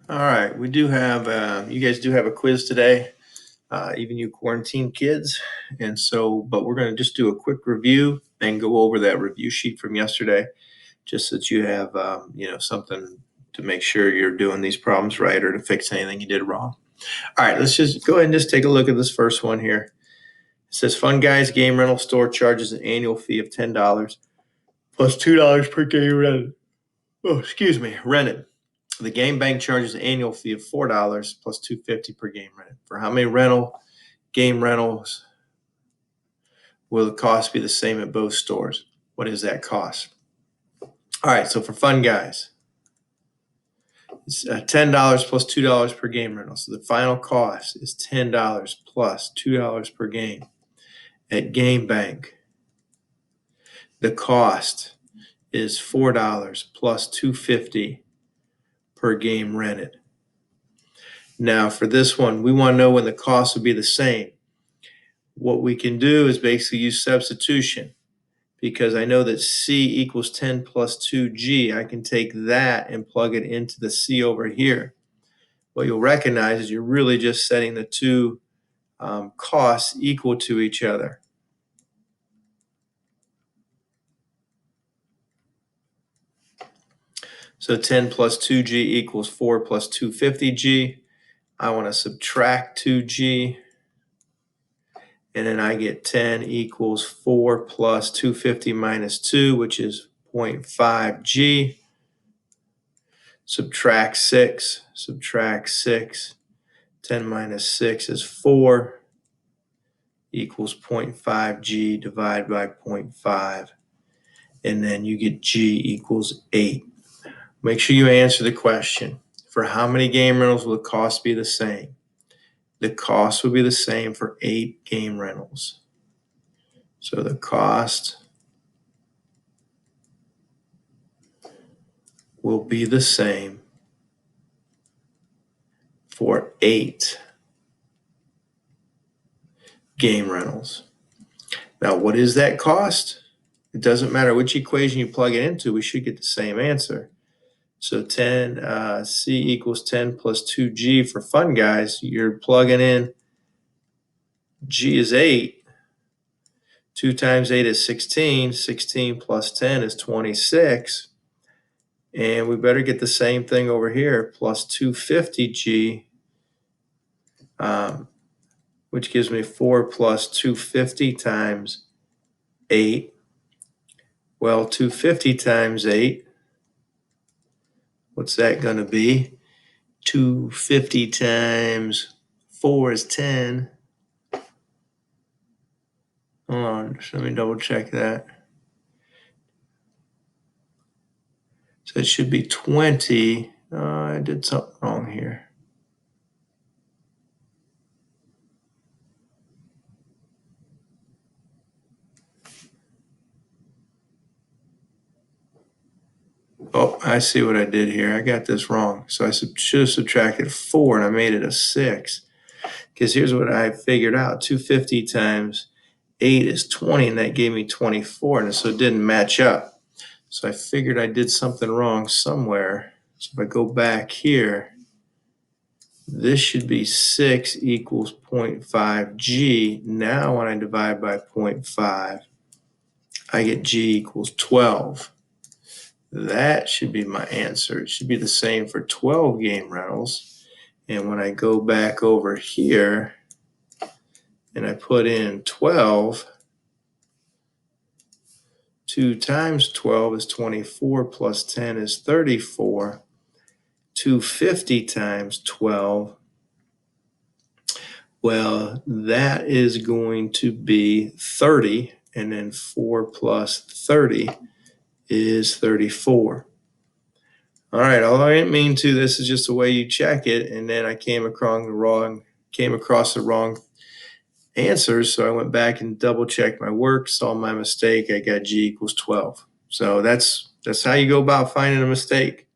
All right, we do have, you guys do have a quiz today, even you quarantine kids. And so, but we're going to just do a quick review and go over that review sheet from yesterday, just so that you have, something to make sure you're doing these problems right or to fix anything you did wrong. All right, let's just go ahead and just take a look at this first one here. It says Fun Guys Game Rental Store charges an annual fee of $10 plus $2 per game rented. Oh, excuse me, rented. The game bank charges an annual fee of $4 plus $2.50 per game rented. For how many game rentals will the cost be the same at both stores? What is that cost? All right, so for Fun Guys, it's $10 plus $2 per game rental. So the final cost is $10 plus $2 per game. At Game Bank, the cost is $4 plus $2.50 per game rented. Now for this one, we want to know when the cost will be the same. What we can do is basically use substitution, because I know that C equals 10 plus 2G. I can take that and plug it into the C over here. What you'll recognize is you're really just setting the two costs equal to each other. So 10 plus 2G equals 4 plus 250G. I want to subtract 2G, and then I get 10 equals 4 plus 250 minus 2, which is 0.5G. Subtract 6, 10 minus 6 is 4, equals 0.5G divided by 0.5, and then you get G equals 8. Make sure you answer the question. For how many game rentals will the cost be the same? The cost will be the same for 8 game rentals. So the cost will be the same for 8 game rentals. Now, what is that cost? It doesn't matter which equation you plug it into, we should get the same answer. So 10, C equals 10 plus 2G for Fun Guys. You're plugging in G is 8. 2 times 8 is 16. 16 plus 10 is 26. And we better get the same thing over here, plus 250G, which gives me 4 plus 250 times 8. Well, 250 times 8, what's that going to be? 250 times 4 is 10. Hold on, let me double check that. So it should be 20. I did something wrong here. Oh, I see what I did here. I got this wrong. So I should have subtracted 4 and I made it a 6. Because here's what I figured out. 250 times 8 is 20, and that gave me 24, and so it didn't match up. So I figured I did something wrong somewhere. So if I go back here, this should be 6 equals 0.5G. Now when I divide by 0.5, I get G equals 12. That should be my answer. It should be the same for 12 game rentals. And when I go back over here and I put in 12, 2 times 12 is 24 plus 10 is 34. 250 times 12, well, that is going to be 30, and then 4 plus 30 is 34. All right, although I didn't mean to, this is just the way you check it, and then I came across the wrong answers, so I went back and double checked my work, saw my mistake. I got G equals 12. So that's how you go about finding a mistake.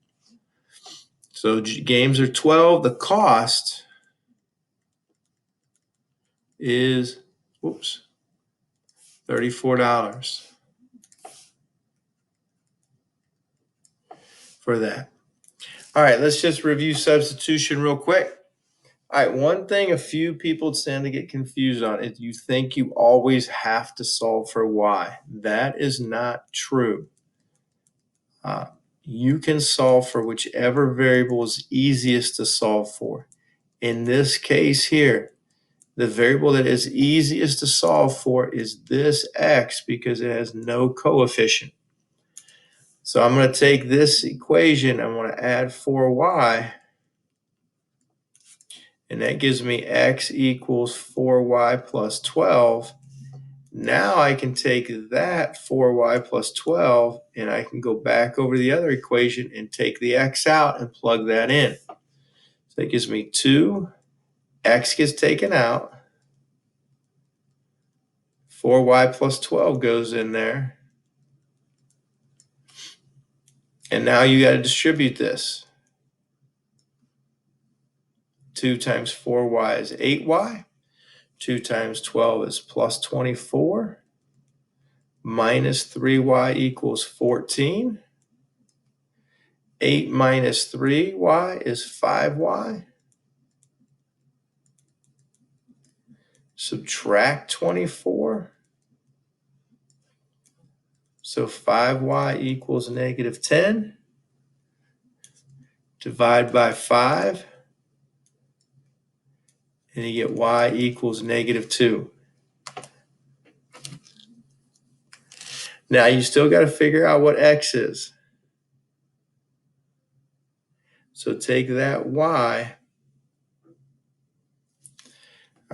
So games are 12. The cost is, $34 for that. All right, let's just review substitution real quick. All right, one thing a few people tend to get confused on is you think you always have to solve for y. That is not true. You can solve for whichever variable is easiest to solve for. In this case here, the variable that is easiest to solve for is this x because it has no coefficient. So I'm going to take this equation, I'm going to add 4y, and that gives me x equals 4y plus 12. Now I can take that 4y plus 12 and I can go back over the other equation and take the x out and plug that in. So that gives me 2, x gets taken out, 4y plus 12 goes in there, and now you got to distribute this. 2 times 4y is 8y, 2 times 12 is plus 24, minus 3y equals 14, 8 minus 3y is 5y, subtract 24, so 5y equals negative 10, divide by 5, and you get y equals negative 2. Now you still got to figure out what x is. So take that y,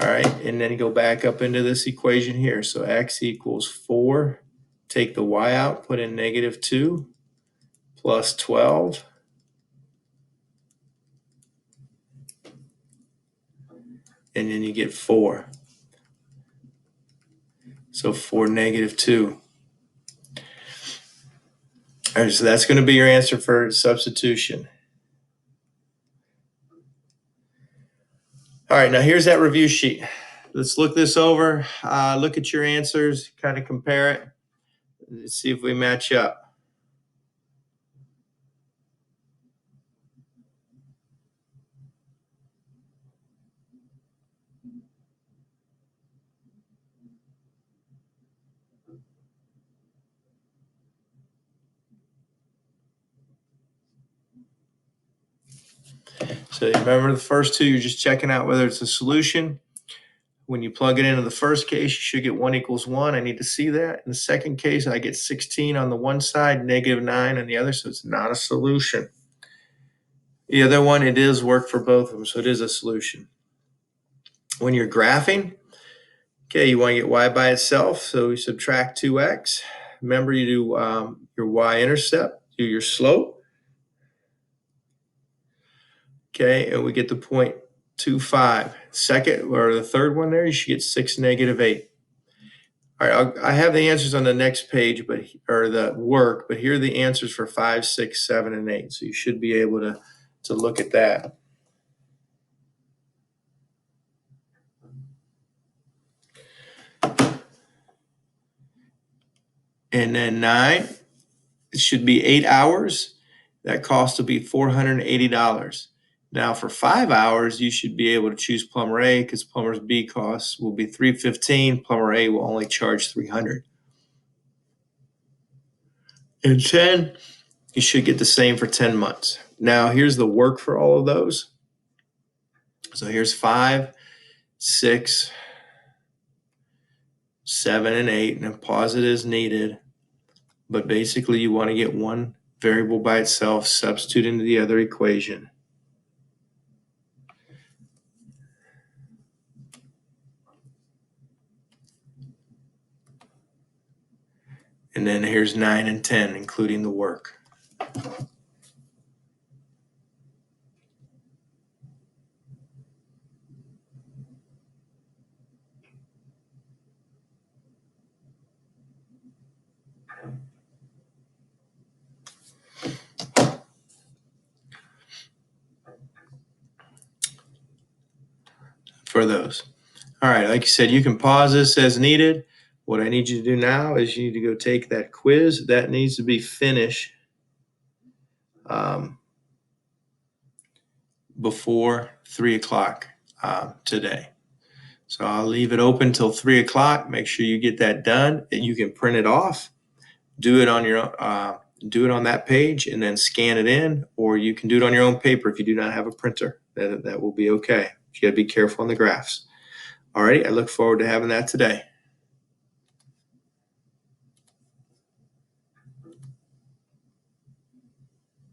all right, and then go back up into this equation here. So x equals 4, take the y out, put in negative 2, plus 12, and then you get 4. So 4 negative 2. All right, so that's going to be your answer for substitution. All right, now here's that review sheet. Let's look this over, look at your answers, kind of compare it, let's see if we match up. So remember the first two, you're just checking out whether it's a solution. When you plug it into the first case, you should get 1 equals 1. I need to see that. In the second case, I get 16 on the one side, negative 9 on the other, so it's not a solution. The other one, it is work for both of them, so it is a solution. When you're graphing, okay, you want to get y by itself, so we subtract 2x. Remember, you do your y-intercept, do your slope. Okay, and we get the 0.25. Second, or the third one there, you should get 6, negative 8. All right, I have the answers on the next page, or the work, but here are the answers for 5, 6, 7, and 8. So you should be able to look at that. And then 9, it should be 8 hours. That cost will be $480. Now for 5 hours, you should be able to choose plumber A because plumber's B costs will be $315. Plumber A will only charge $300. And 10, you should get the same for 10 months. Now here's the work for all of those. So here's 5, 6, 7, and 8, and a pause it as needed. But basically you want to get one variable by itself, substitute into the other equation. And then here's 9 and 10, including the work. For those. All right, like you said, you can pause this as needed. What I need you to do now is you need to go take that quiz. That needs to be finished before 3 o'clock today. So I'll leave it open till 3 o'clock. Make sure you get that done, and you can print it off, do it on that page, and then scan it in, or you can do it on your own paper if you do not have a printer. That will be okay. You got to be careful on the graphs. All right, I look forward to having that today.